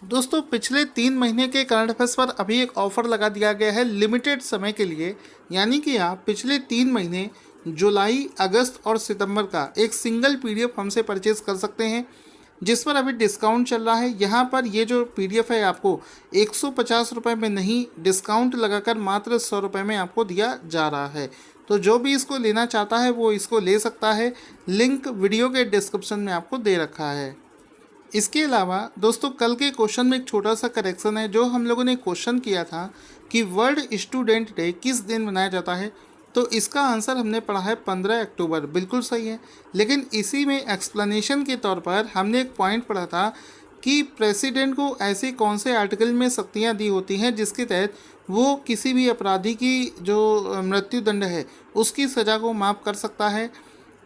दोस्तों पिछले 3 महीने के करंट अफेयर्स पर अभी एक ऑफ़र लगा दिया गया है लिमिटेड समय के लिए। यानी कि आप पिछले 3 महीने जुलाई, अगस्त और सितंबर का एक सिंगल पीडीएफ हमसे परचेज़ कर सकते हैं, जिस पर अभी डिस्काउंट चल रहा है। यहाँ पर ये जो पीडीएफ है आपको 150 रुपये में नहीं, डिस्काउंट लगाकर मात्र 100 रुपये में आपको दिया जा रहा है। तो जो भी इसको लेना चाहता है वो इसको ले सकता है। लिंक वीडियो के डिस्क्रिप्शन में आपको दे रखा है। इसके अलावा दोस्तों कल के क्वेश्चन में एक छोटा सा करेक्शन है। जो हम लोगों ने क्वेश्चन किया था कि वर्ल्ड स्टूडेंट डे किस दिन मनाया जाता है, तो इसका आंसर हमने पढ़ा है 15 अक्टूबर। बिल्कुल सही है, लेकिन इसी में एक्सप्लेनेशन के तौर पर हमने एक पॉइंट पढ़ा था कि प्रेसिडेंट को ऐसे कौन से आर्टिकल में शक्तियाँ दी होती हैं जिसके तहत वो किसी भी अपराधी की जो मृत्यु दंड है उसकी सज़ा को माफ़ कर सकता है।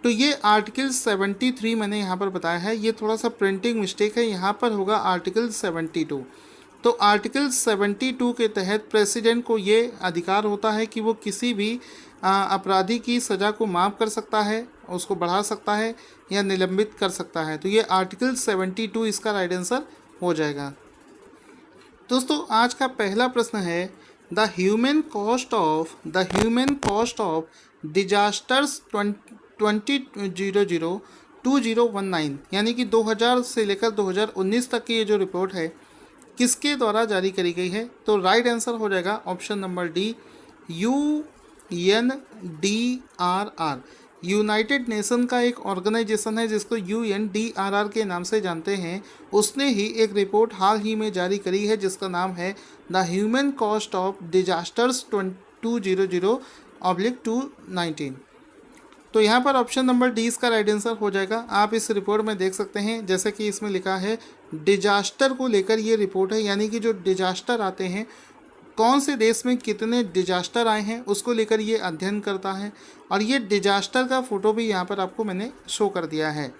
तो ये आर्टिकल 73 मैंने यहाँ पर बताया है। ये थोड़ा सा प्रिंटिंग मिस्टेक है, यहाँ पर होगा आर्टिकल 72। तो आर्टिकल 72 के तहत प्रेसिडेंट को ये अधिकार होता है कि वो किसी भी अपराधी की सज़ा को माफ़ कर सकता है, उसको बढ़ा सकता है या निलंबित कर सकता है। तो ये आर्टिकल 72 इसका राइट आंसर हो जाएगा। दोस्तों आज का पहला प्रश्न है the human cost of disasters 2019 यानी कि 2000 से लेकर 2019 तक की ये जो रिपोर्ट है किसके द्वारा जारी करी गई है। तो राइट आंसर हो जाएगा option number D, UNDRR। United nation का एक ऑर्गेनाइजेशन है जिसको UNDRR के नाम से जानते हैं। उसने ही एक रिपोर्ट हाल ही में जारी करी है जिसका नाम है the human cost of disasters 2000/219। तो यहाँ पर ऑप्शन नंबर डी इसका राइट आंसर हो जाएगा। आप इस रिपोर्ट में देख सकते हैं जैसे कि इसमें लिखा है डिजास्टर को लेकर ये रिपोर्ट है, यानी कि जो डिजास्टर आते हैं, कौन से देश में कितने डिजास्टर आए हैं उसको लेकर ये अध्ययन करता है। और ये डिजास्टर का फ़ोटो भी यहाँ पर आपको मैंने शो कर दिया है।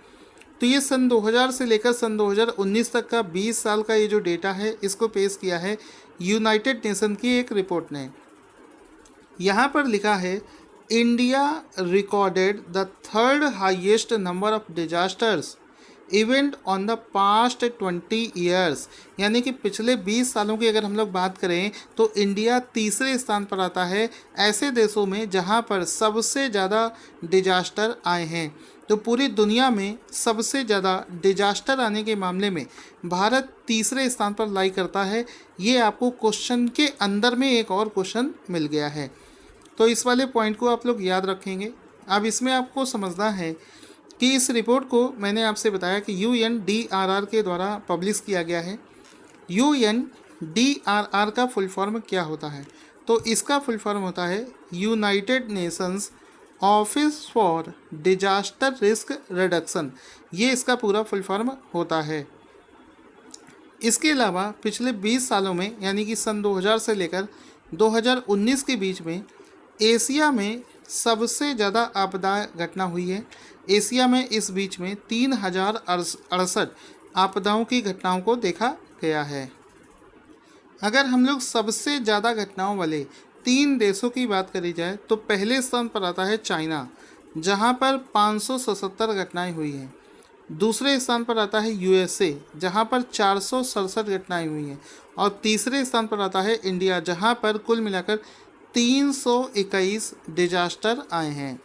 तो ये सन 2000 से लेकर सन 2019 तक का 20 साल का ये जो डेटा है इसको पेश किया है यूनाइटेड नेशन की एक रिपोर्ट ने। यहाँ पर लिखा है India recorded the third highest number of disasters event on the past 20 years. यानी कि पिछले 20 सालों की अगर हम लोग बात करें तो इंडिया तीसरे स्थान पर आता है ऐसे देशों में जहां पर सबसे ज़्यादा डिजास्टर आए हैं। तो पूरी दुनिया में सबसे ज़्यादा डिजास्टर आने के मामले में भारत तीसरे स्थान पर लाई करता है। ये आपको क्वेश्चन के अंदर में एक और क्वेश्चन मिल गया है, तो इस वाले पॉइंट को आप लोग याद रखेंगे। अब इसमें आपको समझना है कि इस रिपोर्ट को मैंने आपसे बताया कि UNDRR के द्वारा पब्लिश किया गया है। UNDRR का फुल फॉर्म क्या होता है? तो इसका फुल फॉर्म होता है United Nations office for disaster risk reduction. ये इसका पूरा फुल फॉर्म होता है। इसके अलावा पिछले 20 सालों में यानी कि सन 2000 से लेकर 2019 के बीच में एशिया में सबसे ज़्यादा आपदा घटना हुई है। एशिया में इस बीच में 3068 आपदाओं की घटनाओं को देखा गया है। अगर हम लोग सबसे ज़्यादा घटनाओं वाले 3 देशों की बात करी जाए तो पहले स्थान पर आता है चाइना, जहां पर 577 घटनाएं हुई हैं। दूसरे स्थान पर आता है USA, जहां पर 467 घटनाएं हुई हैं। और तीसरे स्थान पर आता है इंडिया, जहां पर कुल मिलाकर 321 डिजास्टर आए हैं।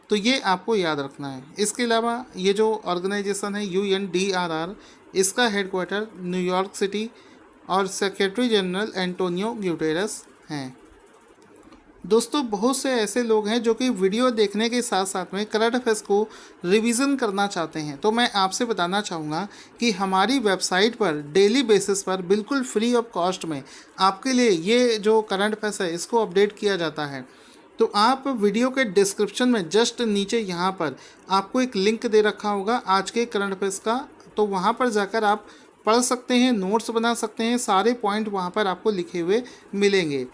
तो ये आपको याद रखना है। इसके अलावा ये जो ऑर्गेनाइजेशन है UNDRR, इसका हेडक्वार्टर न्यूयॉर्क सिटी और सेक्रेटरी जनरल एंटोनियो ग्यूटेरस हैं। दोस्तों बहुत से ऐसे लोग हैं जो कि वीडियो देखने के साथ साथ में करंट अफेयर्स को रिवीजन करना चाहते हैं। तो मैं आपसे बताना चाहूँगा कि हमारी वेबसाइट पर डेली बेसिस पर बिल्कुल फ्री ऑफ कॉस्ट में आपके लिए ये जो करंट अफेयर्स है इसको अपडेट किया जाता है। तो आप वीडियो के डिस्क्रिप्शन में जस्ट नीचे यहाँ पर आपको एक लिंक दे रखा होगा आज के करंट अफेयर्स का, तो वहाँ पर जाकर आप पढ़ सकते हैं, नोट्स बना सकते हैं। सारे पॉइंट वहाँ पर आपको लिखे हुए मिलेंगे।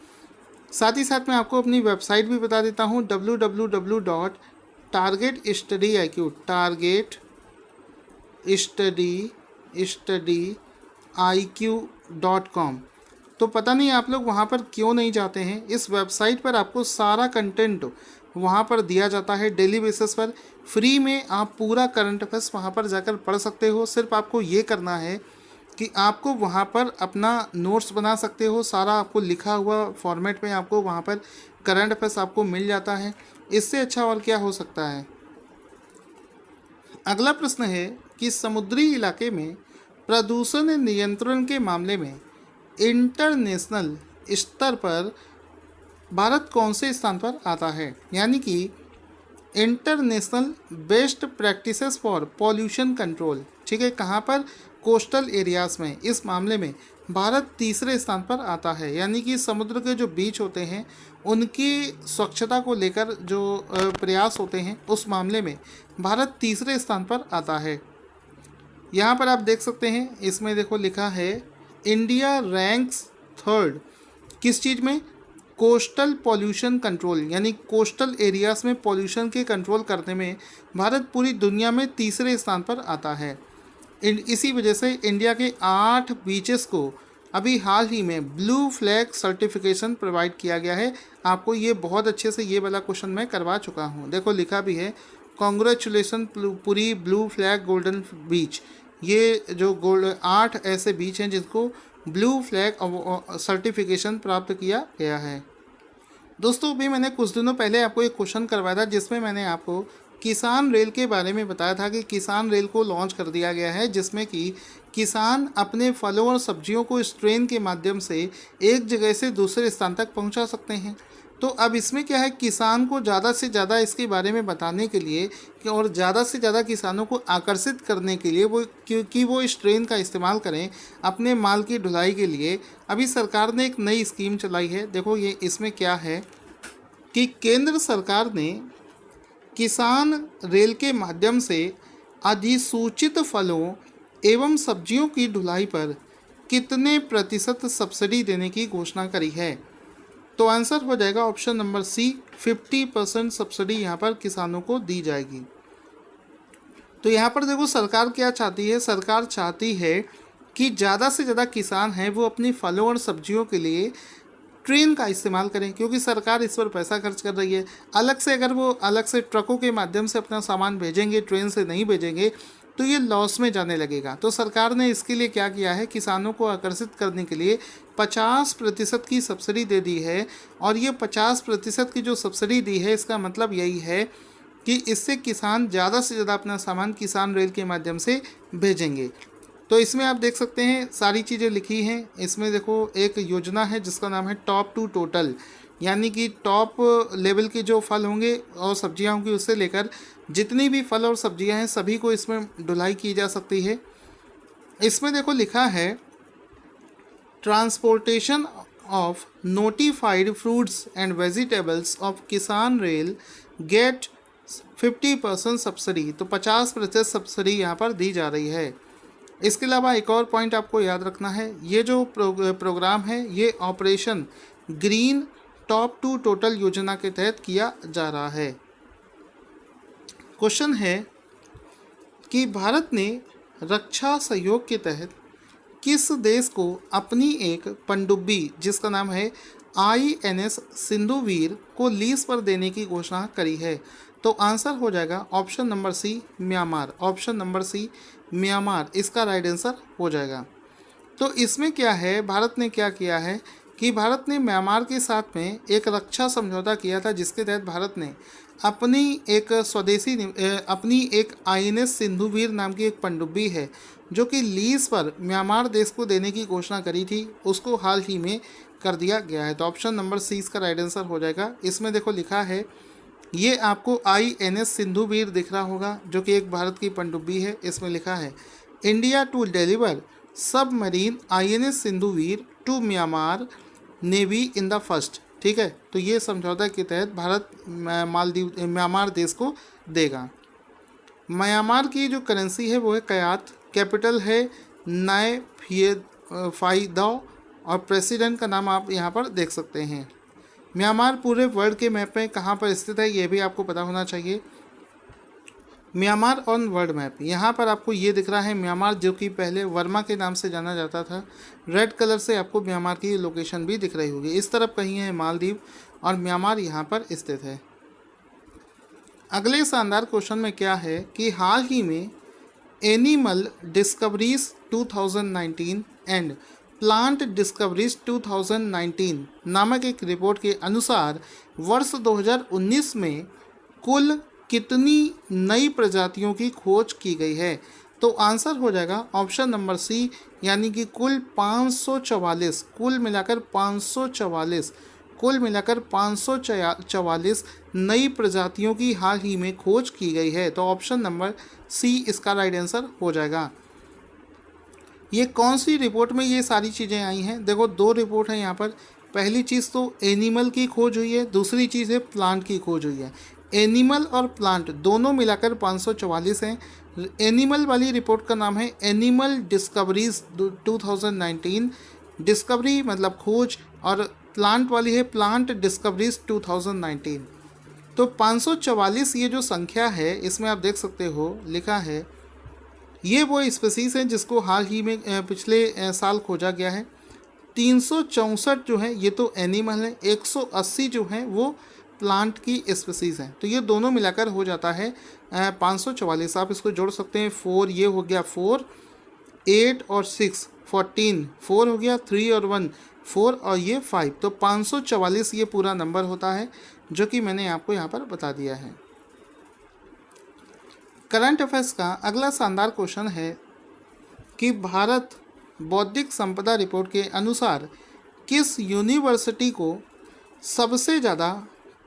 साथ ही साथ मैं आपको अपनी वेबसाइट भी बता देता हूँ www.targetstudy.com। तो पता नहीं आप लोग वहाँ पर क्यों नहीं जाते हैं। इस वेबसाइट पर आपको सारा कंटेंट वहाँ पर दिया जाता है डेली बेसिस पर। फ्री में आप पूरा करंट अफेयर्स वहाँ पर जाकर पढ़ सकते हो। सिर्फ आपको ये करना है कि आपको वहाँ पर अपना नोट्स बना सकते हो, सारा आपको लिखा हुआ फॉर्मेट में आपको वहाँ पर करंट अफेयर्स आपको मिल जाता है। इससे अच्छा और क्या हो सकता है। अगला प्रश्न है कि समुद्री इलाके में प्रदूषण नियंत्रण के मामले में इंटरनेशनल स्तर पर भारत कौन से स्थान पर आता है, यानी कि international best practices for pollution control, ठीक है, कहाँ पर, कोस्टल एरियाज़ में। इस मामले में भारत तीसरे स्थान पर आता है, यानी कि समुद्र के जो बीच होते हैं उनकी स्वच्छता को लेकर जो प्रयास होते हैं उस मामले में भारत तीसरे स्थान पर आता है। यहाँ पर आप देख सकते हैं, इसमें देखो लिखा है इंडिया रैंक्स थर्ड, किस चीज़ में, कोस्टल पॉल्यूशन कंट्रोल, यानी कोस्टल एरियाज़ में पॉल्यूशन के कंट्रोल करने में भारत पूरी दुनिया में तीसरे स्थान पर आता है। इसी वजह से इंडिया के 8 बीचेस को अभी हाल ही में ब्लू फ्लैग सर्टिफिकेशन प्रोवाइड किया गया है। आपको ये बहुत अच्छे से ये वाला क्वेश्चन मैं करवा चुका हूँ, देखो लिखा भी है कॉन्ग्रेचुलेसन पूरी ब्लू फ्लैग गोल्डन बीच। ये जो 8 ऐसे बीच हैं जिनको ब्लू फ्लैग सर्टिफिकेशन प्राप्त किया गया है। दोस्तों अभी मैंने कुछ दिनों पहले आपको एक क्वेश्चन करवाया था जिसमें मैंने आपको किसान रेल के बारे में बताया था कि किसान रेल को लॉन्च कर दिया गया है, जिसमें कि किसान अपने फलों और सब्जियों को इस ट्रेन के माध्यम से एक जगह से दूसरे स्थान तक पहुंचा सकते हैं। तो अब इसमें क्या है, किसान को ज़्यादा से ज़्यादा इसके बारे में बताने के लिए और ज़्यादा से ज़्यादा किसानों को आकर्षित करने के लिए वो क्योंकि वो इस ट्रेन का इस्तेमाल करें अपने माल की ढुलाई के लिए, अभी सरकार ने एक नई स्कीम चलाई है। देखो ये इसमें क्या है कि केंद्र सरकार ने किसान रेल के माध्यम से अधिसूचित फलों एवं सब्जियों की ढुलाई पर कितने प्रतिशत सब्सिडी देने की घोषणा करी है। तो आंसर हो जाएगा ऑप्शन नंबर सी, 50% सब्सिडी यहाँ पर किसानों को दी जाएगी। तो यहाँ पर देखो सरकार क्या चाहती है, सरकार चाहती है कि ज़्यादा से ज़्यादा किसान हैं वो अपनी फलों और सब्जियों के लिए ट्रेन का इस्तेमाल करें, क्योंकि सरकार इस पर पैसा खर्च कर रही है। अलग से अगर वो अलग से ट्रकों के माध्यम से अपना सामान भेजेंगे, ट्रेन से नहीं भेजेंगे, तो ये लॉस में जाने लगेगा। तो सरकार ने इसके लिए क्या किया है, किसानों को आकर्षित करने के लिए 50% की सब्सिडी दे दी है। और ये 50% की जो सब्सिडी दी है इसका मतलब यही है कि इससे किसान ज़्यादा से ज़्यादा अपना सामान किसान रेल के माध्यम से भेजेंगे। तो इसमें आप देख सकते हैं सारी चीज़ें लिखी हैं। इसमें देखो एक योजना है जिसका नाम है टॉप टू टोटल, यानी कि टॉप लेवल के जो फल होंगे और सब्जियां होंगी उससे लेकर जितनी भी फल और सब्जियां हैं सभी को इसमें ढुलाई की जा सकती है। इसमें देखो लिखा है transportation of notified fruits and vegetables of किसान रेल गेट 50% सब्सिडी। तो 50% सब्सिडी यहाँ पर दी जा रही है। इसके अलावा एक और पॉइंट आपको याद रखना है, ये जो प्रोग्राम है ये operation green top to total योजना के तहत किया जा रहा है। क्वेश्चन है कि भारत ने रक्षा सहयोग के तहत किस देश को अपनी एक पनडुब्बी जिसका नाम है INS सिंधुवीर को लीज पर देने की घोषणा करी है। तो आंसर हो जाएगा option number C, Myanmar. Option number C, Myanmar इसका राइट आंसर हो जाएगा। तो इसमें क्या है, भारत ने क्या किया है कि भारत ने म्यांमार के साथ में एक रक्षा समझौता किया था जिसके तहत भारत ने अपनी एक INS सिंधुवीर नाम की एक पनडुब्बी है जो कि लीज पर म्यांमार देश को देने की घोषणा करी थी, उसको हाल ही में कर दिया गया है। तो ऑप्शन नंबर सी इसका राइट आंसर हो जाएगा। इसमें देखो लिखा है, ये आपको INS सिंधुवीर दिख रहा होगा जो कि एक भारत की पनडुब्बी है। इसमें लिखा है India to deliver submarine INS Sindhuvir to Myanmar navy in the first. ठीक है, तो ये समझौता के तहत भारत म्यांमार देश को देगा। म्यांमार की जो करेंसी है वो है कयात, कैपिटल है नए फाइदाओ और प्रेसिडेंट का नाम आप यहाँ पर देख सकते हैं। म्यांमार पूरे वर्ल्ड के मैप में कहाँ पर स्थित है ये भी आपको पता होना चाहिए। म्यांमार ऑन वर्ल्ड मैप, यहाँ पर आपको ये दिख रहा है म्यांमार जो कि पहले वर्मा के नाम से जाना जाता था। रेड कलर से आपको म्यांमार की लोकेशन भी दिख रही होगी। इस तरफ कहीं है मालदीव और म्यांमार यहाँ पर स्थित है। अगले शानदार क्वेश्चन में क्या है कि हाल ही में animal discoveries 2019 and plant discoveries 2019 नामक एक रिपोर्ट के अनुसार वर्ष 2019 में कुल कितनी नई प्रजातियों की खोज की गई है? तो आंसर हो जाएगा ऑप्शन नंबर सी, यानी कि कुल 544, कुल मिलाकर 544 नई प्रजातियों की हाल ही में खोज की गई है। तो ऑप्शन नंबर सी इसका राइट आंसर हो जाएगा। ये कौन सी रिपोर्ट में ये सारी चीज़ें आई हैं? देखो, दो रिपोर्ट हैं यहाँ पर। पहली चीज़ तो एनिमल की खोज हुई है, दूसरी चीज़ है प्लांट की खोज हुई है। एनिमल और प्लांट दोनों मिलाकर 544 हैं। एनिमल वाली रिपोर्ट का नाम है एनिमल डिस्कवरीज 2019, डिस्कवरी मतलब खोज, और प्लांट वाली है प्लांट डिस्कवरीज 2019। तो 544 ये जो संख्या है, इसमें आप देख सकते हो लिखा है ये वो स्पीसीज़ है जिसको हाल ही में पिछले साल खोजा गया है। 364 जो है ये तो एनिमल है, 180 जो है वो प्लांट की स्पीसीज़ हैं। तो ये दोनों मिलाकर हो जाता है 544। आप इसको जोड़ सकते हैं, 4 ये हो गया 4, 8 और 6 14, 4 हो गया, 3 और 1 4 और ये 5। तो 544 ये पूरा नंबर होता है, जो कि मैंने आपको यहाँ पर बता दिया है। करंट अफेयर्स का अगला शानदार क्वेश्चन है कि भारत बौद्धिक संपदा रिपोर्ट के अनुसार किस यूनिवर्सिटी को सबसे ज़्यादा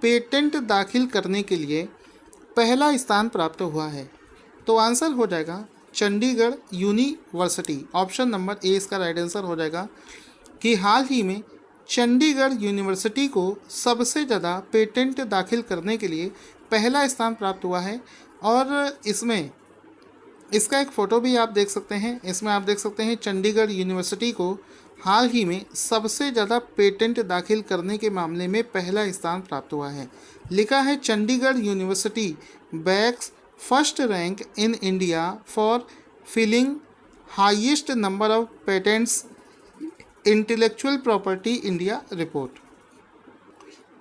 पेटेंट दाखिल करने के लिए पहला स्थान प्राप्त हुआ है? तो आंसर हो जाएगा Chandigarh university. Option number A इसका राइट आंसर हो जाएगा कि हाल ही में चंडीगढ़ यूनिवर्सिटी को सबसे ज़्यादा पेटेंट दाखिल करने के लिए पहला स्थान प्राप्त हुआ है। और इसमें इसका एक फ़ोटो भी आप देख सकते हैं। इसमें आप देख सकते हैं चंडीगढ़ यूनिवर्सिटी को हाल ही में सबसे ज़्यादा पेटेंट दाखिल करने के मामले में पहला स्थान प्राप्त हुआ है। लिखा है Chandigarh University bags first rank in India for filing highest number of patents intellectual property India report.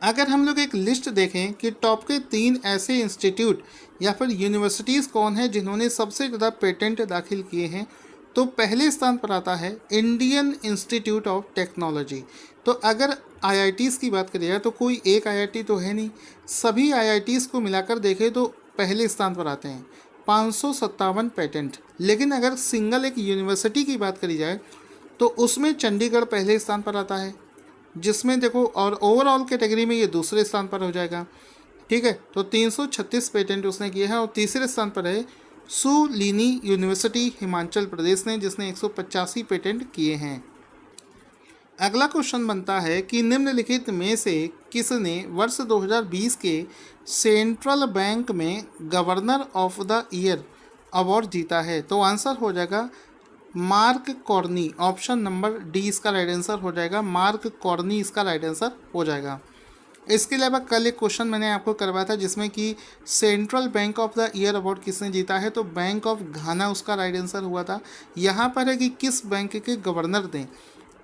अगर हम लोग एक लिस्ट देखें कि टॉप के 3 ऐसे इंस्टीट्यूट या फिर यूनिवर्सिटीज़ कौन है जिन्होंने सबसे ज़्यादा पेटेंट दाखिल किए हैं, तो पहले स्थान पर आता है इंडियन इंस्टीट्यूट ऑफ टेक्नोलॉजी। तो अगर आईआईटीज़ की बात करिए तो कोई एक आईआईटी तो है नहीं, सभी आईआईटीज़ को मिलाकर देखें तो पहले स्थान पर आते हैं 557 पेटेंट। लेकिन अगर सिंगल एक यूनिवर्सिटी की बात करी जाए तो उसमें चंडीगढ़ पहले स्थान पर आता है, जिसमें देखो, और ओवरऑल कैटेगरी में ये दूसरे स्थान पर हो जाएगा। ठीक है, तो 336 पेटेंट उसने किए हैं। और तीसरे स्थान पर है सुलिनी यूनिवर्सिटी हिमाचल प्रदेश ने, जिसने 185 पेटेंट किए हैं। अगला क्वेश्चन बनता है कि निम्नलिखित में से किसने वर्ष 2020 के सेंट्रल बैंक में governor of the year award जीता है? तो आंसर हो जाएगा mark corny. Option number D इसका राइट आंसर हो जाएगा, मार्क कॉर्नी इसका राइट आंसर हो जाएगा। इसके अलावा कल एक क्वेश्चन मैंने आपको करवाया था जिसमें कि central bank of the year award किसने जीता है? तो बैंक ऑफ घाना उसका राइट आंसर हुआ था। यहाँ पर है कि किस बैंक के गवर्नर ने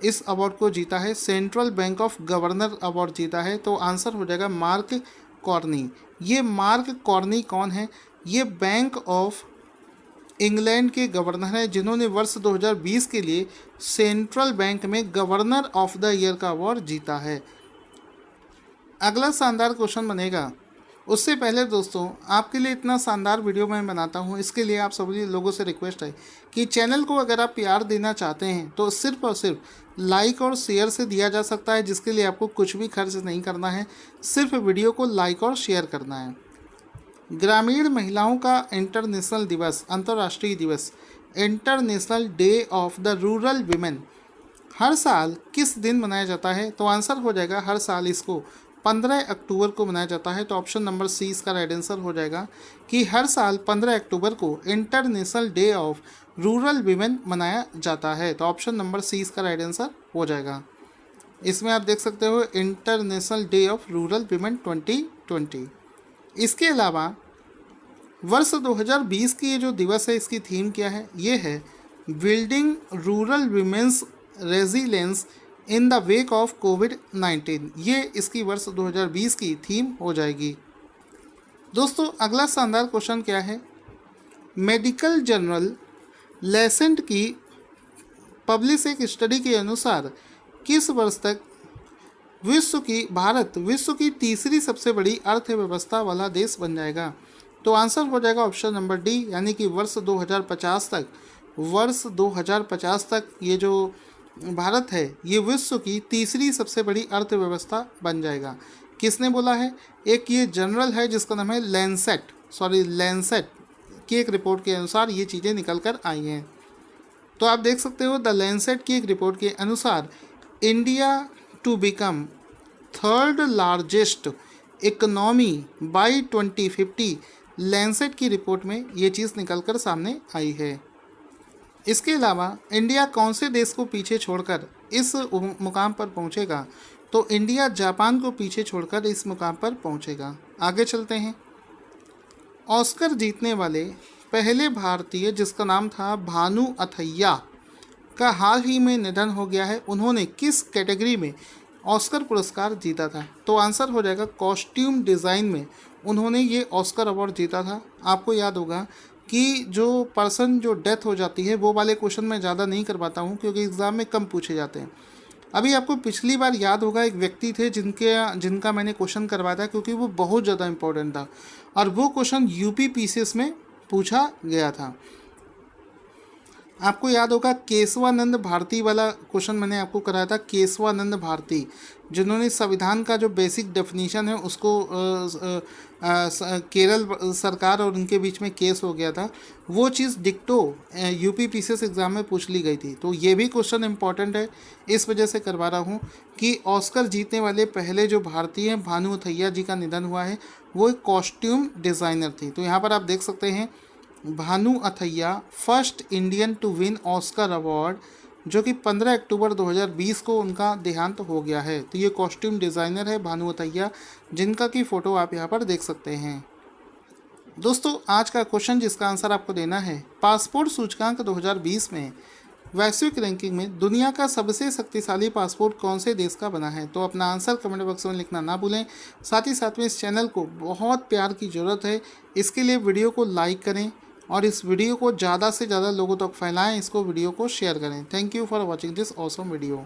इस अवार्ड को जीता है? Central bank of governor award जीता है। तो आंसर हो जाएगा मार्क कॉर्नी। ये मार्क कॉर्नी कौन है? ये बैंक ऑफ इंग्लैंड के गवर्नर हैं जिन्होंने वर्ष 2020 के लिए सेंट्रल बैंक में गवर्नर ऑफ द ईयर का अवार्ड जीता है। अगला शानदार क्वेश्चन बनेगा, उससे पहले दोस्तों आपके लिए इतना शानदार वीडियो मैं बनाता हूं, इसके लिए आप सभी लोगों से रिक्वेस्ट है कि चैनल को अगर आप प्यार देना चाहते हैं तो सिर्फ और सिर्फ लाइक और शेयर से दिया जा सकता है, जिसके लिए आपको कुछ भी खर्च नहीं करना है, सिर्फ वीडियो को लाइक और शेयर करना है। ग्रामीण महिलाओं का इंटरनेशनल दिवस, अंतर्राष्ट्रीय दिवस, international day of the rural women हर साल किस दिन मनाया जाता है? तो आंसर हो जाएगा हर साल इसको 15 अक्टूबर को मनाया जाता है। तो ऑप्शन नंबर सी इसका राइट आंसर हो जाएगा कि हर साल 15 अक्टूबर को international day of rural women मनाया जाता है। तो ऑप्शन नंबर सी इसका राइट आंसर हो जाएगा। इसमें आप देख सकते हो international day of rural women 2020। इसके अलावा वर्ष 2020 की ये जो दिवस है इसकी थीम क्या है? ये है building rural women's resilience in the wake of कोविड-19। ये इसकी वर्ष 2020 की थीम हो जाएगी। दोस्तों अगला शानदार क्वेश्चन क्या है? मेडिकल जर्नल लेसेंट की पब्लिश एक स्टडी के अनुसार किस वर्ष तक भारत विश्व की तीसरी सबसे बड़ी अर्थव्यवस्था वाला देश बन जाएगा? तो आंसर हो जाएगा ऑप्शन नंबर डी, यानी कि वर्ष 2050 तक ये जो भारत है ये विश्व की तीसरी सबसे बड़ी अर्थव्यवस्था बन जाएगा। किसने बोला है? एक ये जनरल है जिसका नाम है लैंसेट की एक रिपोर्ट के अनुसार ये चीज़ें निकल कर आई हैं। तो आप देख सकते हो द लैंसेट की एक रिपोर्ट के अनुसार India to become third largest economy by 2050, Lancet की रिपोर्ट में ये चीज़ निकलकर सामने आई है। इसके अलावा इंडिया कौन से देश को पीछे छोड़कर इस मुकाम पर पहुंचेगा? तो इंडिया जापान को पीछे छोड़कर इस मुकाम पर पहुंचेगा। आगे चलते हैं। ऑस्कर जीतने वाले पहले भारतीय जिसका नाम था भानु अथैया का हाल ही में निधन हो गया है। उन्होंने किस कैटेगरी में ऑस्कर पुरस्कार जीता था? तो आंसर हो जाएगा कॉस्ट्यूम डिज़ाइन में उन्होंने ये ऑस्कर अवार्ड जीता था। आपको याद होगा कि जो पर्सन जो डेथ हो जाती है वो वाले क्वेश्चन मैं ज़्यादा नहीं करवाता हूँ क्योंकि एग्ज़ाम में कम पूछे जाते हैं। अभी आपको पिछली बार याद होगा एक व्यक्ति थे जिनका मैंने क्वेश्चन करवाया था क्योंकि वो बहुत ज़्यादा इंपॉर्टेंट था और वो क्वेश्चन यूपी पीसीएस में पूछा गया था। आपको याद होगा केशवानंद भारती वाला क्वेश्चन मैंने आपको कराया था। केशवानंद भारती जिन्होंने संविधान का जो बेसिक डेफिनेशन है उसको केरल सरकार और उनके बीच में केस हो गया था, वो चीज़ डिक्टो यूपी पीसीएस एग्ज़ाम में पूछ ली गई थी। तो ये भी क्वेश्चन इंपॉर्टेंट है, इस वजह से करवा रहा हूँ कि ऑस्कर जीतने वाले पहले जो भारतीय हैं भानु अथैया जी का निधन हुआ है, वो एक कॉस्ट्यूम डिज़ाइनर थी। तो यहाँ पर आप देख सकते हैं Bhanu Athaiya first Indian to win Oscar award, जो कि 15 अक्टूबर 2020 को उनका देहांत हो गया है। तो ये कॉस्ट्यूम डिज़ाइनर है भानु अथैया, जिनका की फ़ोटो आप यहाँ पर देख सकते हैं। दोस्तों आज का क्वेश्चन जिसका आंसर आपको देना है, पासपोर्ट सूचकांक 2020 में वैश्विक रैंकिंग में दुनिया का सबसे शक्तिशाली पासपोर्ट कौन से देश का बना है? तो अपना आंसर कमेंट बॉक्स में लिखना ना भूलें। साथ ही साथ में इस चैनल को बहुत प्यार की ज़रूरत है, इसके लिए वीडियो को लाइक करें और इस वीडियो को ज़्यादा से ज़्यादा लोगों तक फैलाएं, इसको वीडियो को शेयर करें। Thank you for watching this awesome video.